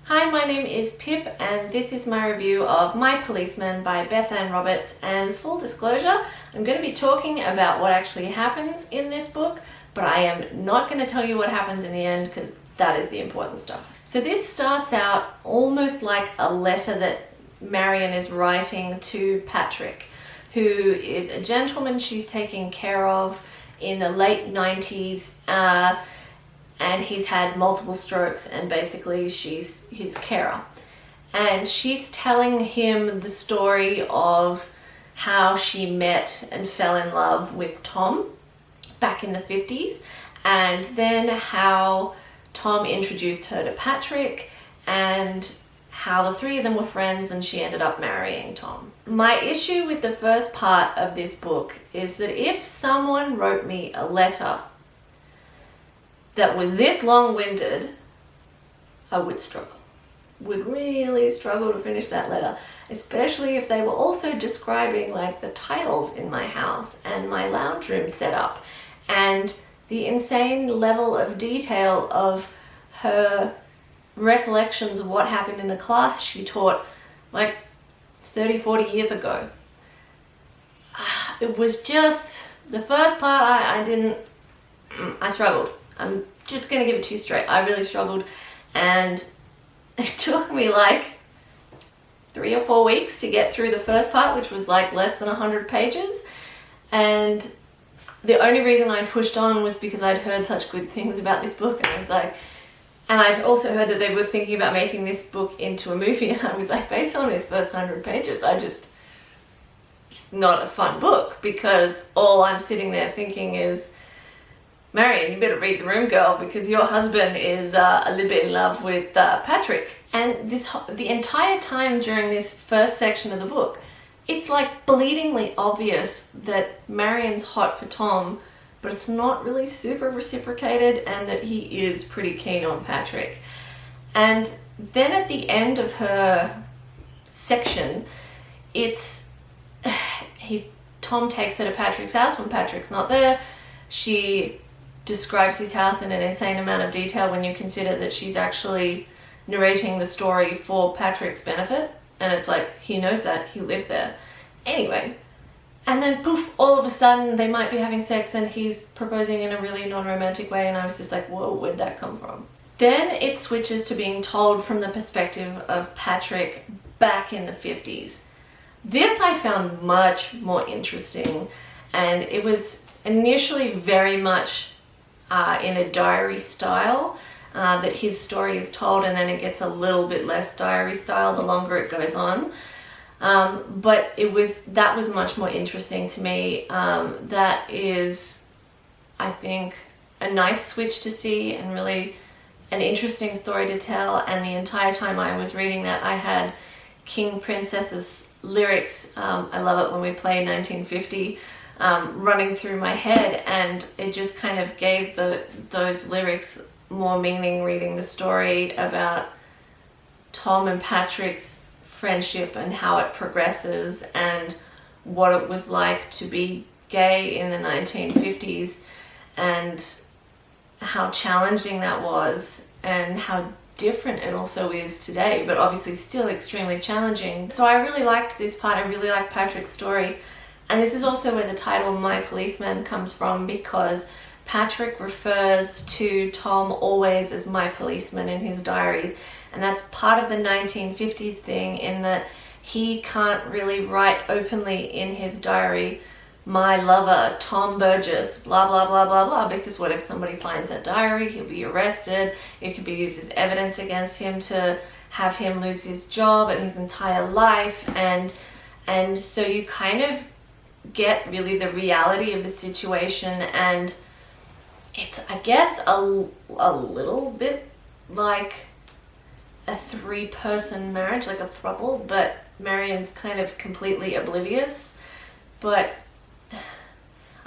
Hi, my name is Pip and this is my review of My Policeman by Bethan Roberts, and full disclosure, I'm going to be talking about what actually happens in this book, but I am not going to tell you what happens in the end because that is the important stuff. So this starts out almost like a letter that Marion is writing to Patrick, who is a gentleman she's taking care of in the late 90s, and he's had multiple strokes, and basically she's his carer. And she's telling him the story of how she met and fell in love with Tom back in the 50s, and then how Tom introduced her to Patrick, and how the three of them were friends and she ended up marrying Tom. My issue with the first part of this book is that if someone wrote me a letter that was this long-winded, I would struggle. Would really struggle to finish that letter, especially if they were also describing like the tiles in my house and my lounge room setup and the insane level of detail of her recollections of what happened in a class she taught like 30-40 years ago. It was just, the first part I struggled. I'm just gonna give it to you straight. I really struggled, and it took me like 3 or 4 weeks to get through the first part, which was like less than 100 pages. And the only reason I pushed on was because I'd heard such good things about this book, and I was like, and I'd also heard that they were thinking about making this book into a movie, and I was like, based on this first 100 pages, it's not a fun book, because all I'm sitting there thinking is, Marion, you better read The Room, girl, because your husband is a little bit in love with Patrick. And the entire time during this first section of the book, it's like bleedingly obvious that Marion's hot for Tom, but it's not really super reciprocated, and that he is pretty keen on Patrick. And then at the end of her section, Tom takes her to Patrick's house when Patrick's not there. She describes his house in an insane amount of detail when you consider that she's actually narrating the story for Patrick's benefit, and it's like, he knows that, he lived there. Anyway, and then poof, all of a sudden they might be having sex and he's proposing in a really non-romantic way, and I was just like, whoa, where'd that come from? Then it switches to being told from the perspective of Patrick back in the 50s. This I found much more interesting, and it was initially very much in a diary style, that his story is told, and then it gets a little bit less diary style the longer it goes on. But that was much more interesting to me. That is, I think, a nice switch to see, and really an interesting story to tell. And the entire time I was reading that, I had King Princess's lyrics, I love it when we play 1950, running through my head, and it just kind of gave those lyrics more meaning reading the story about Tom and Patrick's friendship and how it progresses, and what it was like to be gay in the 1950s, and how challenging that was, and how different it also is today, but obviously still extremely challenging. So I really liked this part. I really liked Patrick's story. And this is also where the title My Policeman comes from, because Patrick refers to Tom always as my policeman in his diaries. And that's part of the 1950s thing, in that he can't really write openly in his diary, my lover, Tom Burgess, blah, blah, blah, blah, blah, because what if somebody finds that diary? He'll be arrested. It could be used as evidence against him to have him lose his job and his entire life. And so you kind of get really the reality of the situation, and it's, I guess, a little bit like a 3-person marriage, like a throuple, but Marion's kind of completely oblivious. But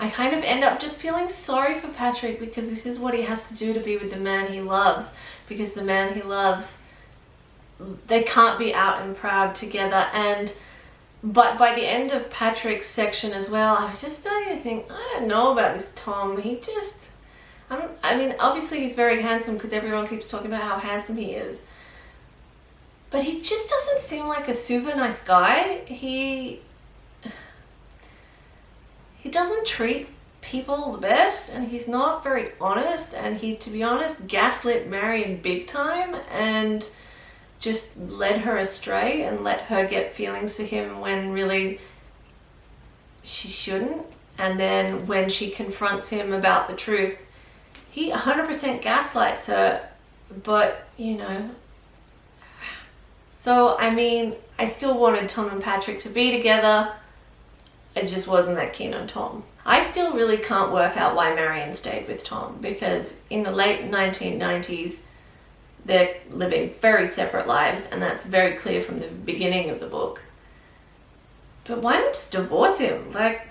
I kind of end up just feeling sorry for Patrick, because this is what he has to do to be with the man he loves, because the man he loves, they can't be out and proud together. But by the end of Patrick's section as well, I was just starting to think, I don't know about this Tom. I mean, obviously he's very handsome, because everyone keeps talking about how handsome he is. But he just doesn't seem like a super nice guy. He doesn't treat people the best, and he's not very honest, and he, to be honest, gaslit Marion big time and just led her astray and let her get feelings for him when really she shouldn't. And then when she confronts him about the truth, he 100% gaslights her. But, you know, so I mean, I still wanted Tom and Patrick to be together. I just wasn't that keen on Tom. I still really can't work out why Marion stayed with Tom, because in the late 1990s they're living very separate lives, and that's very clear from the beginning of the book. But why not just divorce him? Like,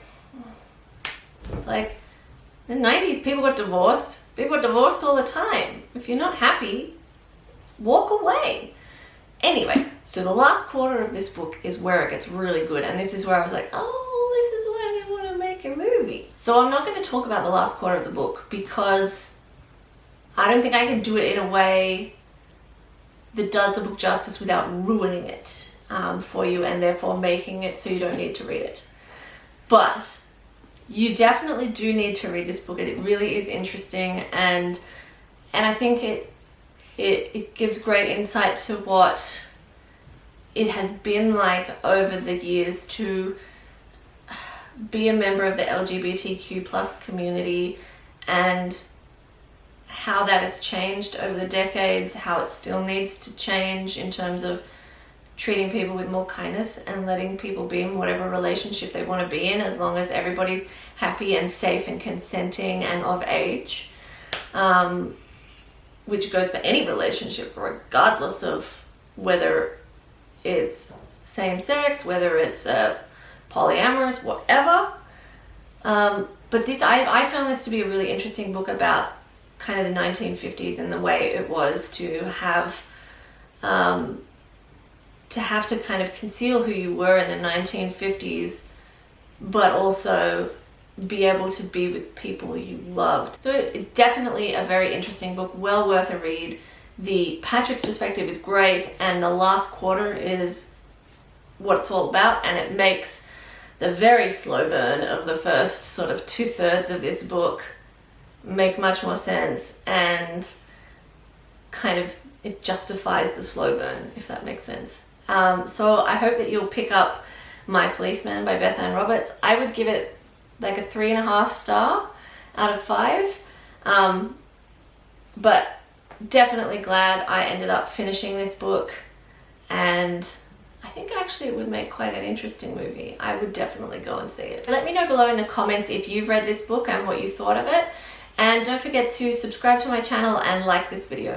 it's like in the 90s people got divorced. People got divorced all the time. If you're not happy, walk away. Anyway, so the last quarter of this book is where it gets really good, and this is where I was like, oh, this is why they want to make a movie. So I'm not going to talk about the last quarter of the book because I don't think I can do it in a way that does the book justice without ruining it for you, and therefore making it so you don't need to read it. But you definitely do need to read this book. It really is interesting, and I think it gives great insight to what it has been like over the years to be a member of the LGBTQ plus community, and how that has changed over the decades, how it still needs to change in terms of treating people with more kindness and letting people be in whatever relationship they want to be in, as long as everybody's happy and safe and consenting and of age, which goes for any relationship, regardless of whether it's same sex, whether it's polyamorous, whatever. But this, I found this to be a really interesting book about kind of the 1950s and the way it was to have to kind of conceal who you were in the 1950s, but also be able to be with people you loved. So it's definitely a very interesting book, well worth a read. The Patrick's perspective is great, and the last quarter is what it's all about, and it makes the very slow burn of the first sort of 2/3 of this book make much more sense, and kind of it justifies the slow burn, if that makes sense. So I hope that you'll pick up My Policeman by Bethan Roberts. I would give it like a 3.5 star out of 5. But definitely glad I ended up finishing this book, and I think actually it would make quite an interesting movie. I would definitely go and see it. Let me know below in the comments if you've read this book and what you thought of it. And don't forget to subscribe to my channel and like this video.